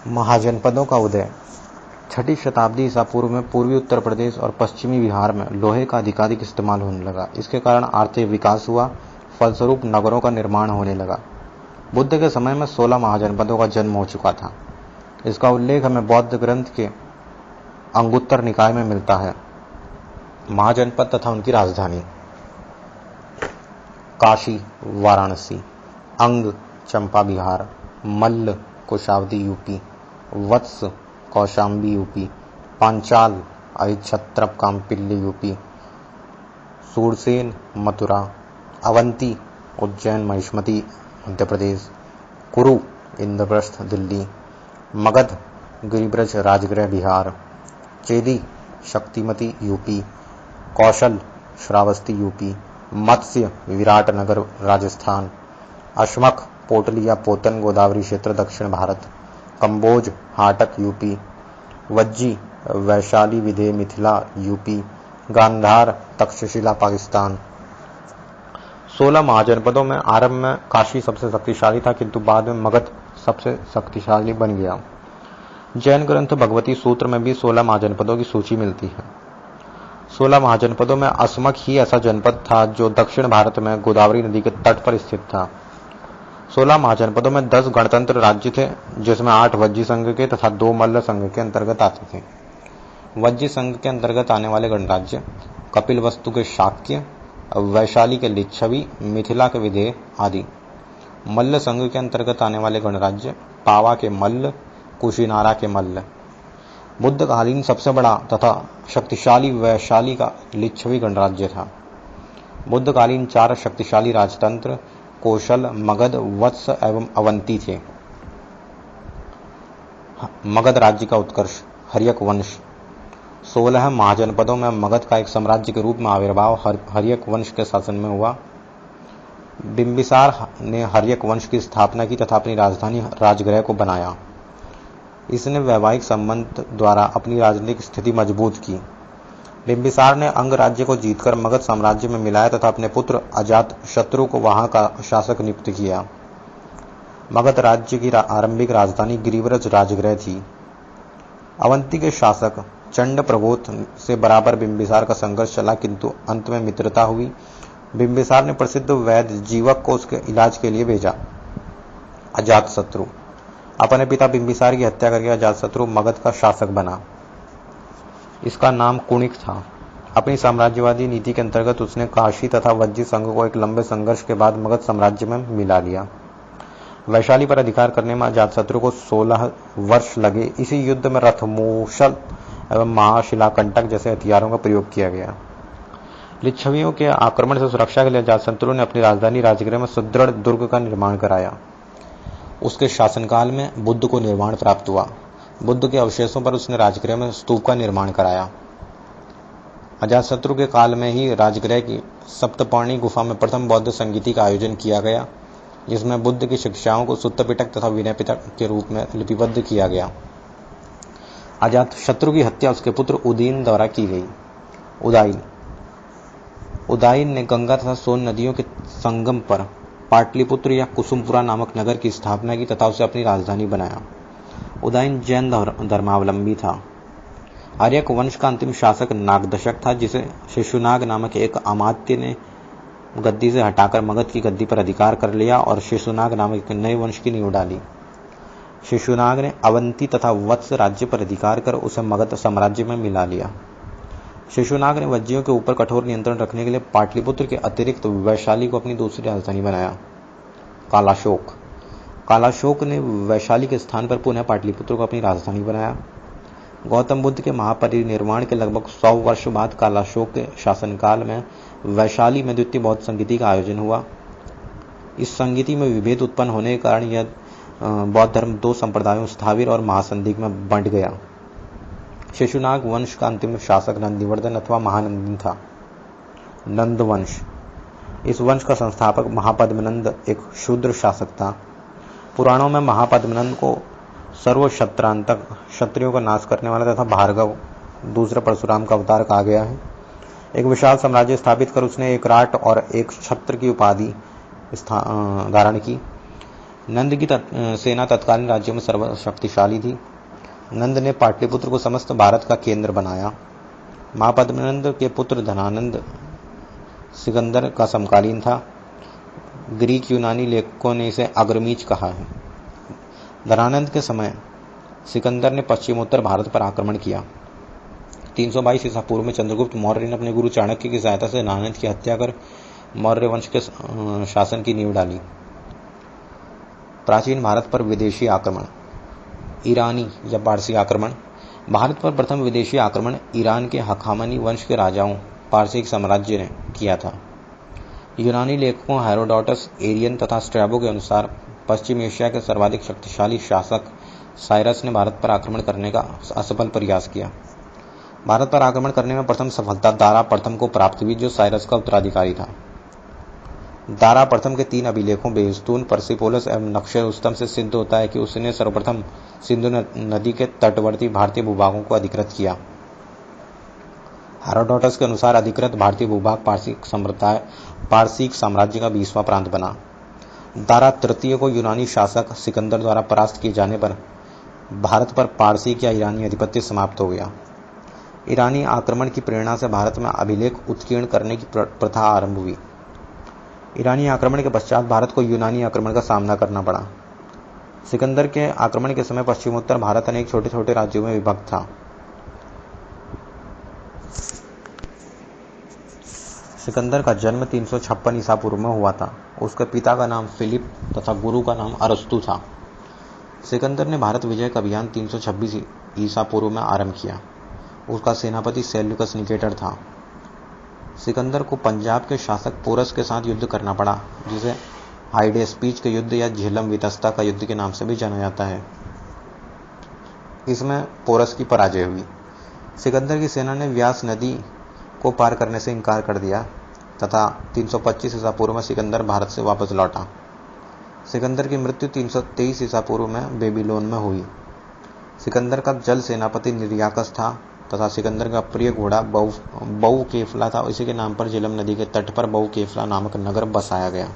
महाजनपदों का उदय। छठी शताब्दी ईसा पूर्व में पूर्वी उत्तर प्रदेश और पश्चिमी बिहार में लोहे का अधिकाधिक इस्तेमाल होने लगा। इसके कारण आर्थिक विकास हुआ, फलस्वरूप नगरों का निर्माण होने लगा। बुद्ध के समय में 16 महाजनपदों का जन्म हो चुका था। इसका उल्लेख हमें बौद्ध ग्रंथ के अंगुत्तर निकाय में मिलता है। महाजनपद तथा उनकी राजधानी। काशी वाराणसी, अंग चंपा बिहार, मल्ल कोशावती यूपी, वत्स कौशाम्बी यूपी, पांचाल अहिच्छत्रप कामपिल्ली यूपी, सूरसेन मथुरा, अवंती उज्जैन महिष्मती मध्य प्रदेश, कुरु इंद्रप्रस्थ दिल्ली, मगध गिरिब्रज राजगृह बिहार, चेदी शक्तिमती यूपी, कौशल श्रावस्ती यूपी, मत्स्य विराटनगर राजस्थान, अश्मक पोटली या पोतन गोदावरी क्षेत्र दक्षिण भारत, कंबोज हाटक यूपी, वज्जी वैशाली विधे मिथिला यूपी, गांधार तक्षशिला पाकिस्तान। 16 महाजनपदों में आरंभ में काशी सबसे शक्तिशाली था, किंतु बाद में मगध सबसे शक्तिशाली बन गया। जैन ग्रंथ भगवती सूत्र में भी 16 महाजनपदों की सूची मिलती है। 16 महाजनपदों में असमक ही ऐसा जनपद था जो दक्षिण भारत में गोदावरी नदी के तट पर स्थित था। 16 महाजनपदों में 10 गणतंत्र राज्य थे, जिसमें 8 वज्जी संघ के तथा 2 मल्ल संघ के अंतर्गत आते थे। वज्जी संघ के अंतर्गत आने वाले गणराज्य कपिलवस्तु के शाक्य, वैशाली के लिच्छवी, मिथिला के विदेह आदि। मल्ल संघ के अंतर्गत आने वाले गणराज्य पावा के मल्ल, कुशीनारा के मल्ल। बुद्धकालीन सबसे बड़ा तथा शक्तिशाली वैशाली का लिच्छवी गणराज्य था। बुद्धकालीन 4 शक्तिशाली राजतंत्र कौशल, मगध, वत्स एवं अवंती थे। मगध राज्य का उत्कर्ष। हर्यक वंश। 16 महाजनपदों में मगध का एक साम्राज्य के रूप में आविर्भाव हर्यक वंश के शासन में हुआ। बिंबिसार ने हर्यक वंश की स्थापना की तथा अपनी राजधानी राजगृह को बनाया। इसने वैवाहिक संबंध द्वारा अपनी राजनीतिक स्थिति मजबूत की। बिंबिसार ने अंग राज्य को जीतकर मगध साम्राज्य में मिलाया तथा अपने पुत्र अजात शत्रु को वहां का शासक नियुक्त किया। मगध राज्य की आरंभिक राजधानी गिरिव्रज राजगृह थी। अवंती के शासक चंड प्रबोध से बराबर बिंबिसार का संघर्ष चला, किंतु अंत में मित्रता हुई। बिंबिसार ने प्रसिद्ध वैद्य जीवक को उसके इलाज के लिए भेजा। अजातशत्रु। अपने पिता बिंबिसार की हत्या करके अजातशत्रु मगध का शासक बना। इसका नाम कुणिक था। अपनी साम्राज्यवादी नीति के अंतर्गत उसने काशी तथा वज्जी संघ को एक लंबे संघर्ष के बाद मगध साम्राज्य में मिला लिया। वैशाली पर अधिकार करने में अजातशत्रु को 16 वर्ष लगे। इसी युद्ध में रथ, मूषल एवं महाशिलाकंटक जैसे हथियारों का प्रयोग किया गया। लिच्छवियों के आक्रमण से सुरक्षा के लिए अजातशत्रु ने अपनी राजधानी राजगृह में सुदृढ़ दुर्ग का निर्माण कराया। उसके शासनकाल में बुद्ध को निर्माण प्राप्त हुआ। बुद्ध के अवशेषों पर उसने राजगृह में स्तूप का निर्माण कराया। अजातशत्रु के काल में ही राजगृह की सप्तपर्णी गुफा में प्रथम बौद्ध संगीति का आयोजन किया गया, जिसमें बुद्ध की शिक्षाओं को सुत्त पिटक तथा विनय पिटक के रूप में लिपिबद्ध किया गया। अजातशत्रु की हत्या उसके पुत्र उदयन द्वारा की गई। उदयन ने गंगा तथा सोन नदियों के संगम पर पाटलिपुत्र या कुसुमपुरा नामक नगर की स्थापना की तथा उसे अपनी राजधानी बनाया। उदयन जैन धर्मावलंबी था। आर्यक वंश का अंतिम शासक नागदशक था, जिसे शिशुनाग नामक एक अमात्य ने गद्दी से हटाकर मगध की गद्दी पर अधिकार कर लिया और शिशुनाग नामक एक नए वंश की नींव डाली। शिशुनाग ने अवंती तथा वत्स राज्य पर अधिकार कर उसे मगध साम्राज्य में मिला लिया। शिशुनाग ने वज्जियों के ऊपर कठोर नियंत्रण रखने के लिए पाटलिपुत्र के अतिरिक्त वैशाली को अपनी दूसरी राजधानी बनाया। कालाशोक ने वैशाली के स्थान पर पुनः पाटलिपुत्र को अपनी राजधानी बनाया। गौतम बुद्ध के महापरिनिर्वाण के लगभग 100 वर्ष बाद कालाशोक के शासनकाल में वैशाली में द्वितीय बौद्ध संगीति का आयोजन हुआ। इस संगीति में विभेद उत्पन्न होने के कारण यह बौद्ध धर्म 2 संप्रदायों स्थाविर और महासंदिग्ध में बंट गया। शिशुनाग वंश का अंतिम शासक नंदिवर्धन अथवा महानंदन था। नंद वंश। इस वंश का संस्थापक महापद्मनंद एक शूद्र शासक था। पुराणों में महापद्मनंद को सर्वक्षत्रांतक, क्षत्रियों का नाश करने वाला तथा भार्गव, दूसरे परशुराम का अवतार कहा गया है। एक विशाल साम्राज्य स्थापित कर उसने एक राट और एक छत्र की उपाधि धारण की। नंद की सेना तत्कालीन राज्यों में सर्वशक्तिशाली थी। नंद ने पाटलिपुत्र को समस्त भारत का केंद्र बनाया। महापद्मनंद के पुत्र धनानंद सिकंदर का समकालीन था। ग्रीक यूनानी लेखकों ने इसे अग्रमीच कहा है। धनानंद के समय सिकंदर ने पश्चिमोत्तर भारत पर आक्रमण किया। 322 ईसा पूर्व में चंद्रगुप्त मौर्य ने अपने गुरु चाणक्य की सहायता से धनानंद की हत्या कर मौर्य वंश के शासन की नींव डाली। प्राचीन भारत पर विदेशी आक्रमण। ईरानी या पारसी आक्रमण। भारत पर प्रथम विदेशी आक्रमण ईरान के हखामनी वंश के राजाओं पारसिक साम्राज्य ने किया था। यूनानी लेखकों हेरोडोटस, एरियन तथा स्ट्रैबो के अनुसार पश्चिम एशिया के सर्वाधिक शक्तिशाली शासक साइरस ने भारत पर आक्रमण करने का असफल प्रयास किया। भारत पर आक्रमण करने में प्रथम सफलता दारा प्रथम को प्राप्त हुई, जो साइरस का उत्तराधिकारी था। दारा प्रथम के 3 अभिलेखों बेहस्तून, पर्सिपोलस एवं नक्शे रुस्तम से सिद्ध होता है कि उसने सर्वप्रथम सिंधु नदी के तटवर्ती भारतीय भूभागों को अधिकृत किया। हेरोडोटस के अनुसार अधिकृत भारतीय भूभाग पारसिक साम्राज्य का 20वां प्रांत बना। दारा तृतीय को यूनानी शासक सिकंदर द्वारा परास्त किए जाने पर भारत पर पारसी या ईरानी आधिपत्य समाप्त हो गया। ईरानी आक्रमण की प्रेरणा से भारत में अभिलेख उत्कीर्ण करने की प्रथा आरंभ हुई। ईरानी आक्रमण के पश्चात भारत को यूनानी आक्रमण का सामना करना पड़ा। सिकंदर के आक्रमण के समय पश्चिमोत्तर भारत अनेक छोटे छोटे राज्यों में विभक्त था। सिकंदर का जन्म 356 ईसा पूर्व में हुआ था। उसके पिता का नाम फिलिप तथा गुरु का नाम अरस्तु था। सिकंदर ने भारत विजय का अभियान 326 ईसा पूर्व में आरंभ किया। उसका सेनापति सेल्यूकस निकेटर था। सिकंदर को पंजाब के शासक पोरस के साथ युद्ध करना पड़ा, जिसे हाइडेस्पीच के युद्ध या झेलम वितस्ता का युद्ध के नाम से भी जाना जाता है। इसमें पोरस की पराजय हुई। सिकंदर की सेना ने व्यास नदी को पार करने से इनकार कर दिया तथा 325 ईसा पूर्व में सिकंदर भारत से वापस लौटा। सिकंदर की मृत्यु 323 ईसा पूर्व में बेबीलोन में हुई। सिकंदर का जल सेनापति निर्याकस था तथा सिकंदर का प्रिय घोड़ा बहुकेफला था। इसी के नाम पर झेलम नदी के तट पर बहुकेफला नामक नगर बसाया गया।